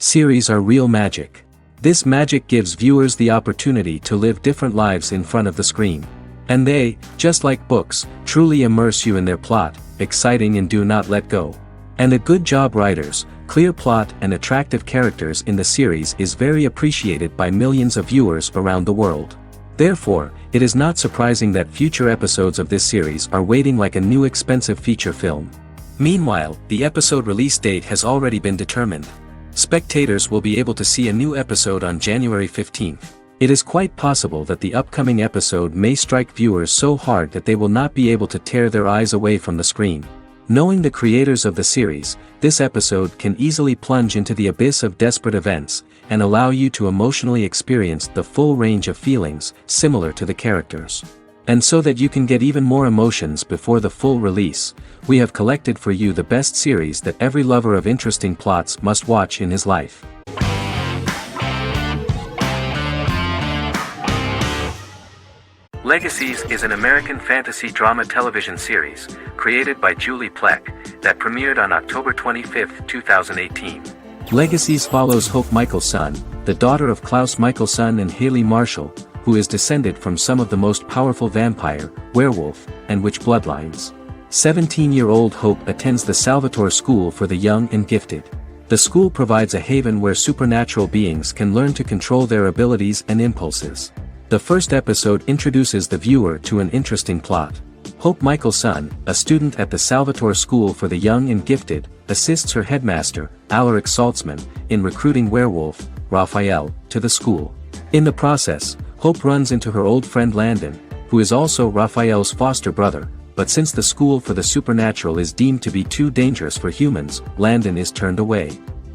Series are real magic. This magic gives viewers the opportunity to live different lives in front of the screen. And they, just like books, truly immerse you in their plot, exciting and do not let go. And a good job writers, clear plot and attractive characters in the series is very appreciated by millions of viewers around the world. Therefore, it is not surprising that future episodes of this series are waiting like a new expensive feature film. Meanwhile, the episode release date has already been determined. Spectators will be able to see a new episode on January 15th. It is quite possible that the upcoming episode may strike viewers so hard that they will not be able to tear their eyes away from the screen. Knowing the creators of the series, this episode can easily plunge into the abyss of desperate events, and allow you to emotionally experience the full range of feelings, similar to the characters. And so that you can get even more emotions before the full release, we have collected for you the best series that every lover of interesting plots must watch in his life. Legacies is an American fantasy drama television series, created by Julie Plec, that premiered on October 25, 2018. Legacies follows Hope Michelson, the daughter of Klaus Michelson and Haley Marshall, who is descended from some of the most powerful vampire, werewolf, and witch bloodlines. 17-year-old Hope attends the Salvatore School for the Young and Gifted. The school provides a haven where supernatural beings can learn to control their abilities and impulses. The first episode introduces the viewer to an interesting plot. Hope Michelson, a student at the Salvatore School for the Young and Gifted, assists her headmaster, Alaric Saltzman, in recruiting werewolf, Raphael, to the school. In the process, Hope runs into her old friend Landon, who is also Raphael's foster brother, but since the school for the supernatural is deemed to be too dangerous for humans, Landon is turned away.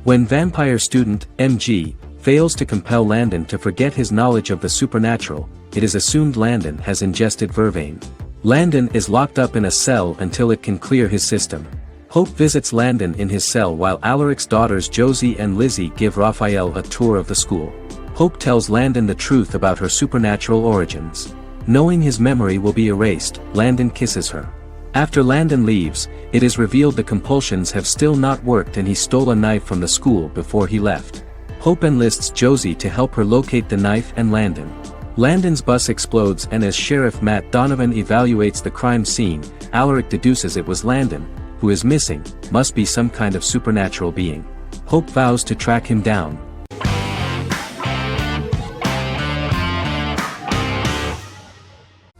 When vampire student, MG, fails to compel Landon to forget his knowledge of the supernatural, it is assumed Landon has ingested vervain. Landon is locked up in a cell until it can clear his system. Hope visits Landon in his cell while Alaric's daughters Josie and Lizzie give Raphael a tour of the school. Hope tells Landon the truth about her supernatural origins. Knowing his memory will be erased, Landon kisses her. After Landon leaves, it is revealed the compulsions have still not worked and he stole a knife from the school before he left. Hope enlists Josie to help her locate the knife and Landon. Landon's bus explodes and as Sheriff Matt Donovan evaluates the crime scene, Alaric deduces it was Landon, who is missing, must be some kind of supernatural being. Hope vows to track him down.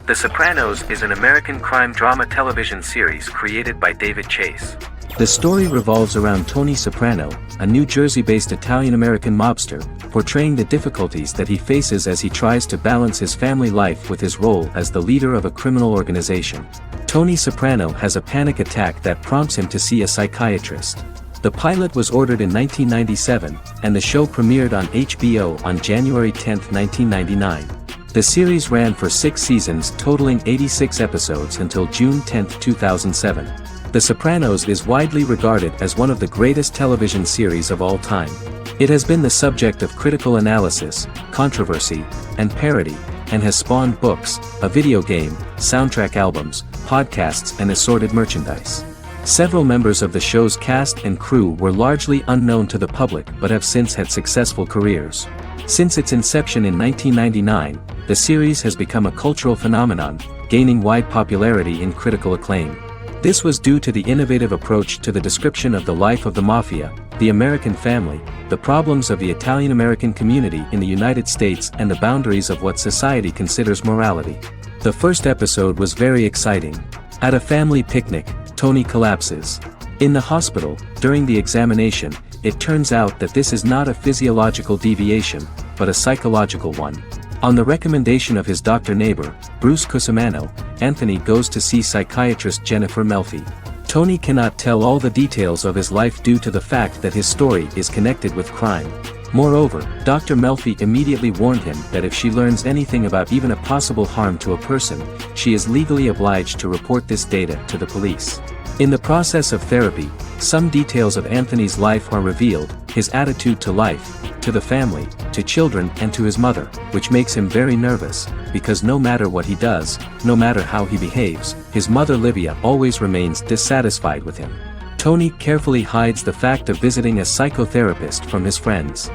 The Sopranos is an American crime drama television series created by David Chase. The story revolves around Tony Soprano, a New Jersey-based Italian-American mobster, portraying the difficulties that he faces as he tries to balance his family life with his role as the leader of a criminal organization. Tony Soprano has a panic attack that prompts him to see a psychiatrist. The pilot was ordered in 1997, and the show premiered on HBO on January 10, 1999. The series ran for 6 seasons totaling 86 episodes until June 10, 2007. The Sopranos is widely regarded as one of the greatest television series of all time. It has been the subject of critical analysis, controversy, and parody, and has spawned books, a video game, soundtrack albums, podcasts and assorted merchandise. Several members of the show's cast and crew were largely unknown to the public but have since had successful careers. Since its inception in 1999, the series has become a cultural phenomenon, gaining wide popularity and critical acclaim. This was due to the innovative approach to the description of the life of the mafia, the American family, the problems of the Italian-American community in the United States and the boundaries of what society considers morality. The first episode was very exciting. At a family picnic, Tony collapses. In the hospital, during the examination, it turns out that this is not a physiological deviation, but a psychological one. On the recommendation of his doctor neighbor, Bruce Cusimano, Anthony goes to see psychiatrist Jennifer Melfi. Tony cannot tell all the details of his life due to the fact that his story is connected with crime. Moreover, Dr. Melfi immediately warned him that if she learns anything about even a possible harm to a person, she is legally obliged to report this data to the police. In the process of therapy, some details of Anthony's life are revealed, his attitude to life, to the family, to children and to his mother, which makes him very nervous, because no matter what he does, no matter how he behaves, his mother Livia always remains dissatisfied with him. Tony carefully hides the fact of visiting a psychotherapist from his friends.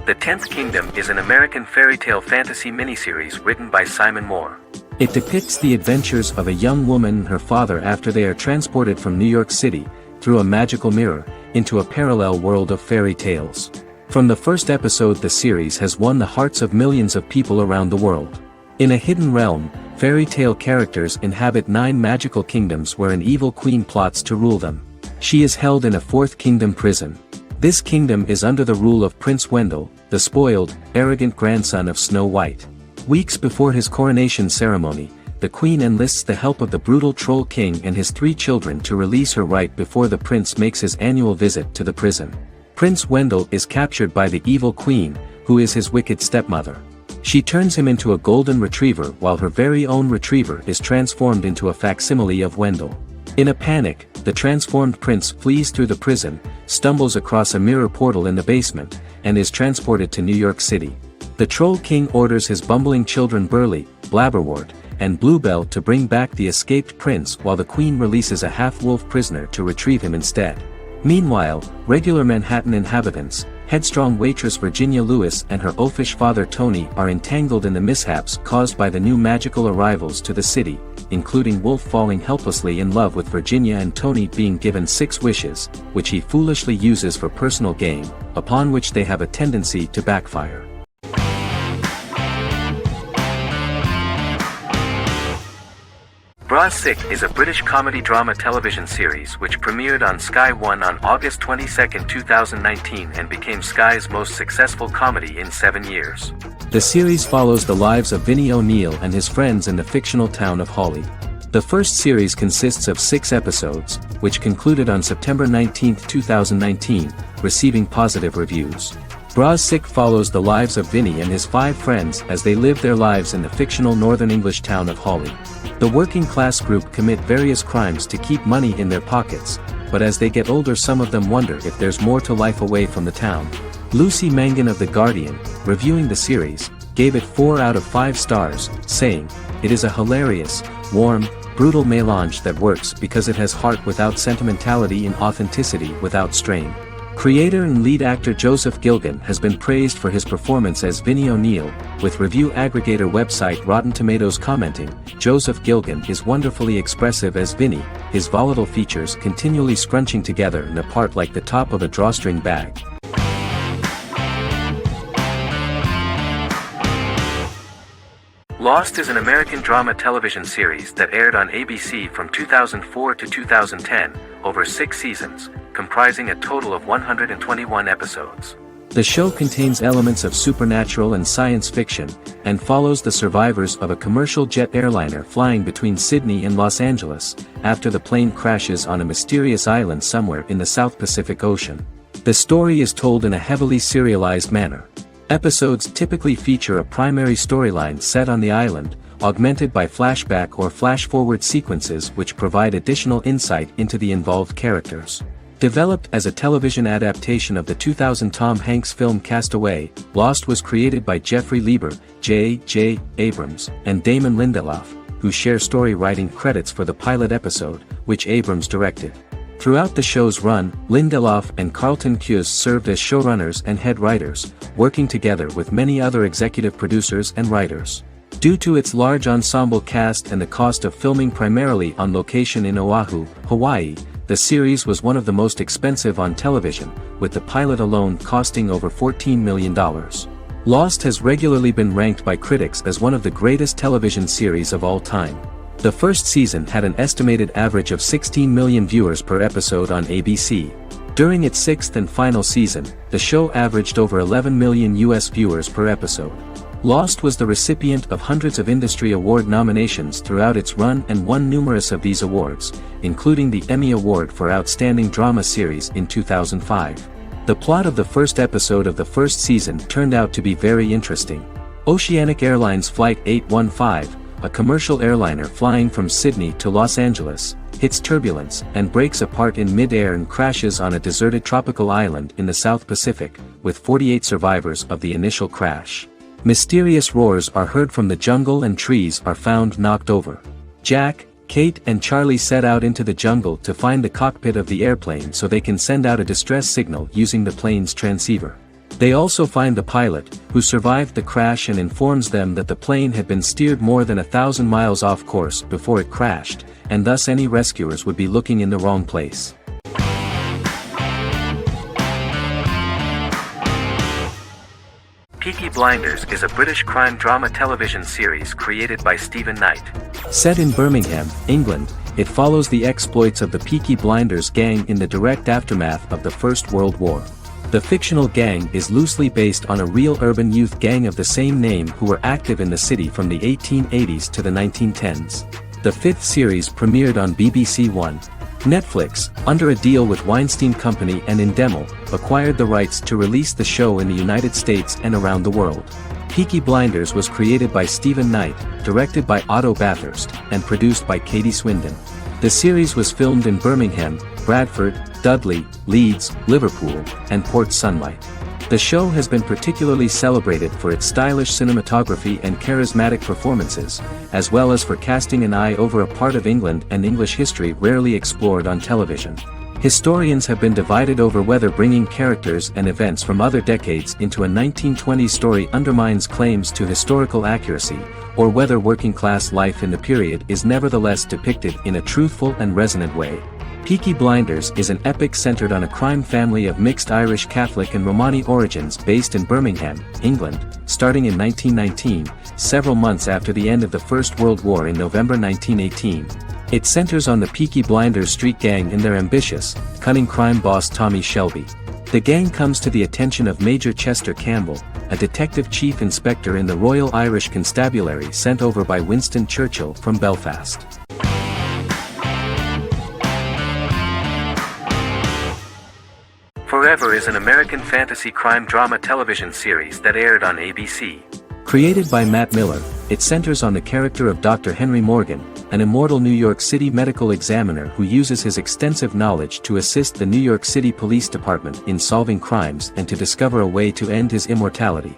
The Tenth Kingdom is an American fairy tale fantasy miniseries written by Simon Moore. It depicts the adventures of a young woman and her father after they are transported from New York City, through a magical mirror, into a parallel world of fairy tales. From the first episode, the series has won the hearts of millions of people around the world. In a hidden realm, fairy tale characters inhabit 9 magical kingdoms where an evil queen plots to rule them. She is held in a 4th kingdom prison. This kingdom is under the rule of Prince Wendell, the spoiled, arrogant grandson of Snow White. Weeks before his coronation ceremony, the queen enlists the help of the brutal Troll King and his 3 children to release her right before the prince makes his annual visit to the prison. Prince Wendell is captured by the evil queen, who is his wicked stepmother. She turns him into a golden retriever while her very own retriever is transformed into a facsimile of Wendell. In a panic, the transformed prince flees through the prison, stumbles across a mirror portal in the basement, and is transported to New York City. The Troll King orders his bumbling children Burley, Blabberwort, and Bluebell to bring back the escaped prince while the queen releases a half-wolf prisoner to retrieve him instead. Meanwhile, regular Manhattan inhabitants, headstrong waitress Virginia Lewis and her oafish father Tony are entangled in the mishaps caused by the new magical arrivals to the city, including Wolf falling helplessly in love with Virginia and Tony being given 6 wishes, which he foolishly uses for personal gain, upon which they have a tendency to backfire. Bras Sick is a British comedy drama television series which premiered on Sky One on August 22, 2019 and became Sky's most successful comedy in 7 years. The series follows the lives of Vinnie O'Neill and his friends in the fictional town of Hawley. The first series consists of 6 episodes, which concluded on September 19, 2019, receiving positive reviews. Bras Sick follows the lives of Vinnie and his 5 friends as they live their lives in the fictional Northern English town of Hawley. The working class group commit various crimes to keep money in their pockets, but as they get older some of them wonder if there's more to life away from the town. Lucy Mangan of The Guardian, reviewing the series, gave it 4 out of 5 stars, saying, "It is a hilarious, warm, brutal melange that works because it has heart without sentimentality and authenticity without strain." Creator and lead actor Joseph Gilgun has been praised for his performance as Vinnie O'Neill, with review aggregator website Rotten Tomatoes commenting, "Joseph Gilgun is wonderfully expressive as Vinnie, his volatile features continually scrunching together and apart like the top of a drawstring bag." Lost is an American drama television series that aired on ABC from 2004 to 2010, over 6 seasons, comprising a total of 121 episodes. The show contains elements of supernatural and science fiction, and follows the survivors of a commercial jet airliner flying between Sydney and Los Angeles, after the plane crashes on a mysterious island somewhere in the South Pacific Ocean. The story is told in a heavily serialized manner. Episodes typically feature a primary storyline set on the island, augmented by flashback or flash-forward sequences which provide additional insight into the involved characters. Developed as a television adaptation of the 2000 Tom Hanks film Castaway, Lost was created by Jeffrey Lieber, J.J. Abrams, and Damon Lindelof, who share story writing credits for the pilot episode, which Abrams directed. Throughout the show's run, Lindelof and Carlton Cuse served as showrunners and head writers, working together with many other executive producers and writers. Due to its large ensemble cast and the cost of filming primarily on location in Oahu, Hawaii, the series was one of the most expensive on television, with the pilot alone costing over $14 million. Lost has regularly been ranked by critics as one of the greatest television series of all time. The first season had an estimated average of 16 million viewers per episode on ABC. During its 6th and final season, the show averaged over 11 million US viewers per episode. Lost was the recipient of hundreds of industry award nominations throughout its run and won numerous of these awards, including the Emmy Award for Outstanding Drama Series in 2005. The plot of the first episode of the first season turned out to be very interesting. Oceanic Airlines Flight 815, a commercial airliner flying from Sydney to Los Angeles, hits turbulence and breaks apart in mid-air and crashes on a deserted tropical island in the South Pacific, with 48 survivors of the initial crash. Mysterious roars are heard from the jungle and trees are found knocked over. Jack, Kate and Charlie set out into the jungle to find the cockpit of the airplane so they can send out a distress signal using the plane's transceiver. They also find the pilot, who survived the crash and informs them that the plane had been steered more than 1,000 miles off course before it crashed, and thus any rescuers would be looking in the wrong place. Peaky Blinders is a British crime drama television series created by Stephen Knight. Set in Birmingham, England, it follows the exploits of the Peaky Blinders gang in the direct aftermath of the First World War. The fictional gang is loosely based on a real urban youth gang of the same name who were active in the city from the 1880s to the 1910s. The fifth series premiered on BBC One. Netflix, under a deal with Weinstein Company and Endemol, acquired the rights to release the show in the United States and around the world. Peaky Blinders was created by Stephen Knight, directed by Otto Bathurst, and produced by Katie Swindon. The series was filmed in Birmingham, Bradford, Dudley, Leeds, Liverpool, and Port Sunlight. The show has been particularly celebrated for its stylish cinematography and charismatic performances, as well as for casting an eye over a part of England and English history rarely explored on television. Historians have been divided over whether bringing characters and events from other decades into a 1920s story undermines claims to historical accuracy, or whether working-class life in the period is nevertheless depicted in a truthful and resonant way. Peaky Blinders is an epic centered on a crime family of mixed Irish Catholic and Romani origins based in Birmingham, England, starting in 1919, several months after the end of the First World War in November 1918. It centers on the Peaky Blinders street gang and their ambitious, cunning crime boss Tommy Shelby. The gang comes to the attention of Major Chester Campbell, a detective chief inspector in the Royal Irish Constabulary sent over by Winston Churchill from Belfast. Forever is an American fantasy crime drama television series that aired on ABC. Created by Matt Miller, it centers on the character of Dr. Henry Morgan, an immortal New York City medical examiner who uses his extensive knowledge to assist the New York City Police Department in solving crimes and to discover a way to end his immortality.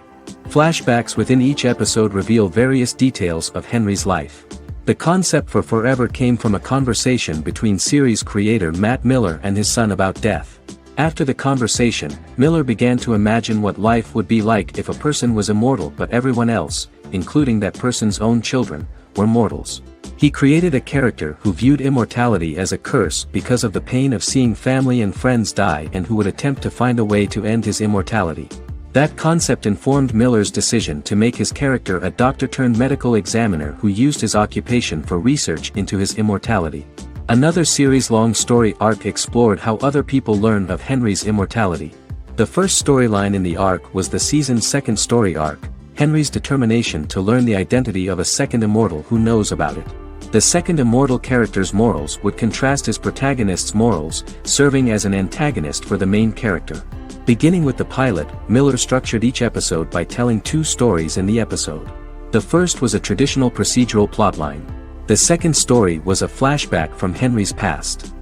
Flashbacks within each episode reveal various details of Henry's life. The concept for Forever came from a conversation between series creator Matt Miller and his son about death. After the conversation, Miller began to imagine what life would be like if a person was immortal but everyone else, including that person's own children, were mortals. He created a character who viewed immortality as a curse because of the pain of seeing family and friends die and who would attempt to find a way to end his immortality. That concept informed Miller's decision to make his character a doctor-turned-medical examiner who used his occupation for research into his immortality. Another series-long story arc explored how other people learned of Henry's immortality. The first storyline in the arc was the season's second story arc, Henry's determination to learn the identity of a second immortal who knows about it. The second immortal character's morals would contrast his protagonist's morals, serving as an antagonist for the main character. Beginning with the pilot, Miller structured each episode by telling two stories in the episode. The first was a traditional procedural plotline. The second story was a flashback from Henry's past.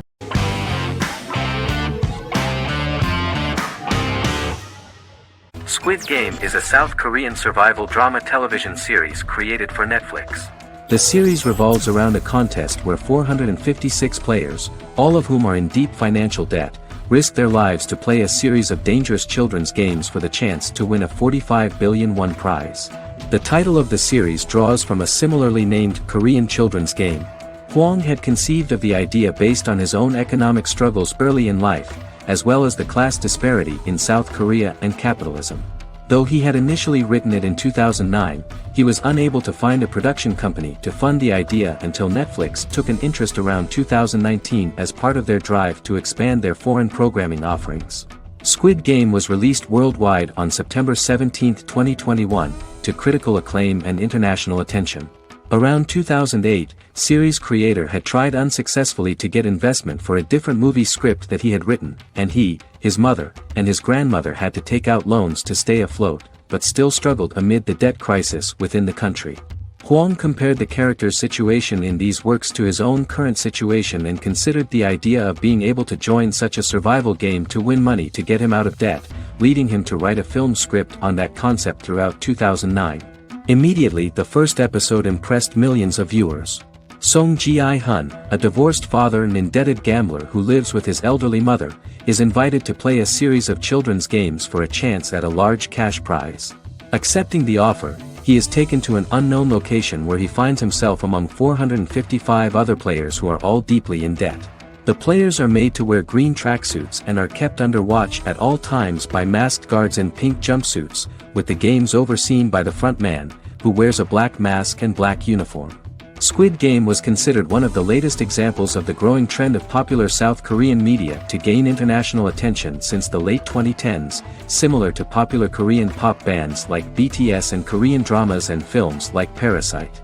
Squid Game is a South Korean survival drama television series created for Netflix. The series revolves around a contest where 456 players, all of whom are in deep financial debt, risk their lives to play a series of dangerous children's games for the chance to win a 45 billion won prize. The title of the series draws from a similarly named Korean children's game. Hwang had conceived of the idea based on his own economic struggles early in life, as well as the class disparity in South Korea and capitalism. Though he had initially written it in 2009, he was unable to find a production company to fund the idea until Netflix took an interest around 2019 as part of their drive to expand their foreign programming offerings. Squid Game was released worldwide on September 17, 2021, to critical acclaim and international attention. Around 2008, series creator had tried unsuccessfully to get investment for a different movie script that he had written, and he, his mother, and his grandmother had to take out loans to stay afloat, but still struggled amid the debt crisis within the country. Huang compared the character's situation in these works to his own current situation and considered the idea of being able to join such a survival game to win money to get him out of debt, leading him to write a film script on that concept throughout 2009. Immediately the first episode impressed millions of viewers. Song Ji-hun, a divorced father and indebted gambler who lives with his elderly mother, is invited to play a series of children's games for a chance at a large cash prize. Accepting the offer, he is taken to an unknown location where he finds himself among 455 other players who are all deeply in debt. The players are made to wear green tracksuits and are kept under watch at all times by masked guards in pink jumpsuits, with the games overseen by the front man, who wears a black mask and black uniform. Squid Game was considered one of the latest examples of the growing trend of popular South Korean media to gain international attention since the late 2010s, similar to popular Korean pop bands like BTS and Korean dramas and films like Parasite.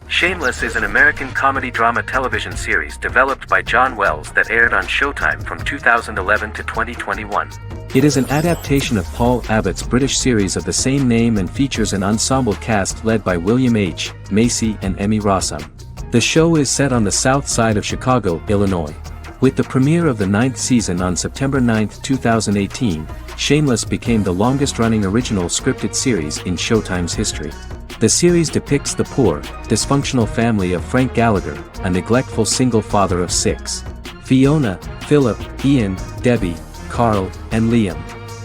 Shameless is an American comedy drama television series developed by John Wells that aired on Showtime from 2011 to 2021. It is an adaptation of Paul Abbott's British series of the same name and features an ensemble cast led by William H. Macy and Emmy Rossum. The show is set on the south side of Chicago, Illinois. With the premiere of the 9th season on September 9, 2018, Shameless became the longest-running original scripted series in Showtime's history. The series depicts the poor, dysfunctional family of Frank Gallagher, a neglectful single father of 6. Fiona, Philip, Ian, Debbie, Carl, and Liam.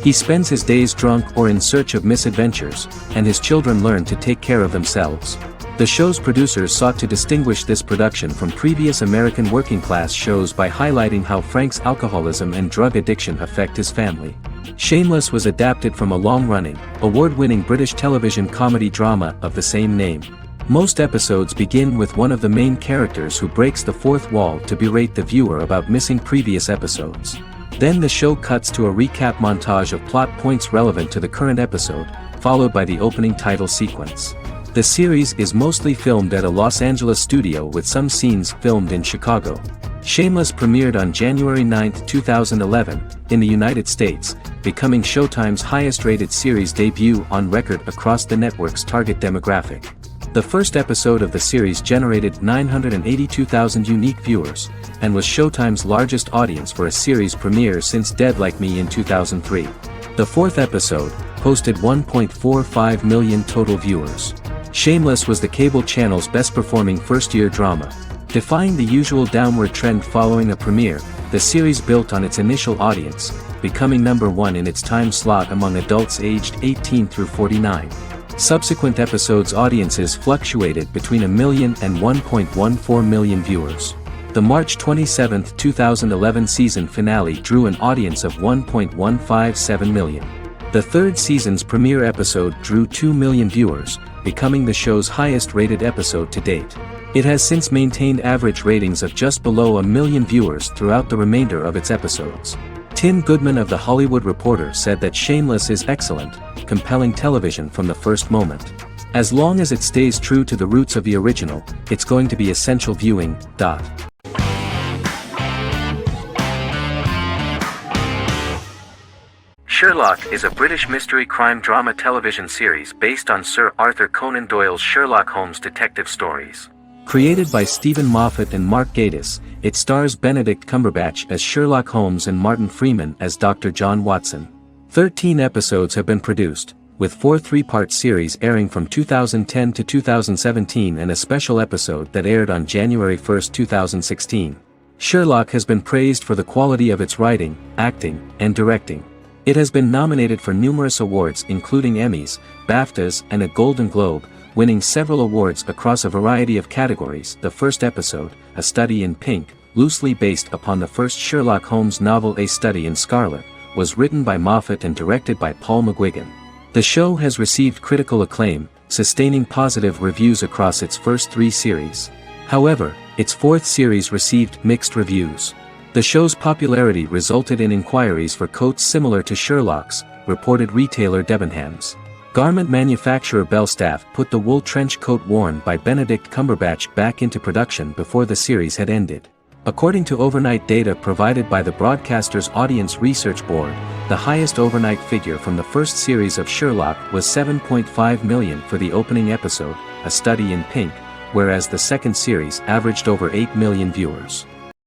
He spends his days drunk or in search of misadventures, and his children learn to take care of themselves. The show's producers sought to distinguish this production from previous American working-class shows by highlighting how Frank's alcoholism and drug addiction affect his family. Shameless was adapted from a long-running, award-winning British television comedy drama of the same name. Most episodes begin with one of the main characters who breaks the fourth wall to berate the viewer about missing previous episodes. Then the show cuts to a recap montage of plot points relevant to the current episode, followed by the opening title sequence. The series is mostly filmed at a Los Angeles studio with some scenes filmed in Chicago. Shameless premiered on January 9, 2011, in the United States, becoming Showtime's highest-rated series debut on record across the network's target demographic. The first episode of the series generated 982,000 unique viewers, and was Showtime's largest audience for a series premiere since Dead Like Me in 2003. The fourth episode posted 1.45 million total viewers. Shameless was the cable channel's best-performing first-year drama. Defying the usual downward trend following a premiere, the series built on its initial audience, becoming number 1 in its time slot among adults aged 18 through 49. Subsequent episodes' audiences fluctuated between 1 million and 1.14 million viewers. The March 27, 2011 season finale drew an audience of 1.157 million. The third season's premiere episode drew 2 million viewers, becoming the show's highest-rated episode to date. It has since maintained average ratings of just below 1 million viewers throughout the remainder of its episodes. Tim Goodman of The Hollywood Reporter said that Shameless is excellent, compelling television from the first moment. As long as it stays true to the roots of the original, it's going to be essential viewing. Sherlock is a British mystery crime drama television series based on Sir Arthur Conan Doyle's Sherlock Holmes detective stories. Created by Stephen Moffat and Mark Gatiss, it stars Benedict Cumberbatch as Sherlock Holmes and Martin Freeman as Dr. John Watson. 13 episodes have been produced, with 4 three-part series airing from 2010 to 2017 and a special episode that aired on January 1, 2016. Sherlock has been praised for the quality of its writing, acting, and directing. It has been nominated for numerous awards including Emmys, BAFTAs, and a Golden Globe, winning several awards across a variety of categories. The first episode, A Study in Pink, loosely based upon the first Sherlock Holmes novel A Study in Scarlet, was written by Moffat and directed by Paul McGuigan. The show has received critical acclaim, sustaining positive reviews across its first 3 series. However, its 4th series received mixed reviews. The show's popularity resulted in inquiries for coats similar to Sherlock's, reported retailer Debenhams. Garment manufacturer Belstaff put the wool trench coat worn by Benedict Cumberbatch back into production before the series had ended. According to overnight data provided by the broadcaster's Audience Research Board, The highest overnight figure from the first series of Sherlock was 7.5 million for the opening episode, A Study in Pink, whereas the second series averaged over 8 million viewers.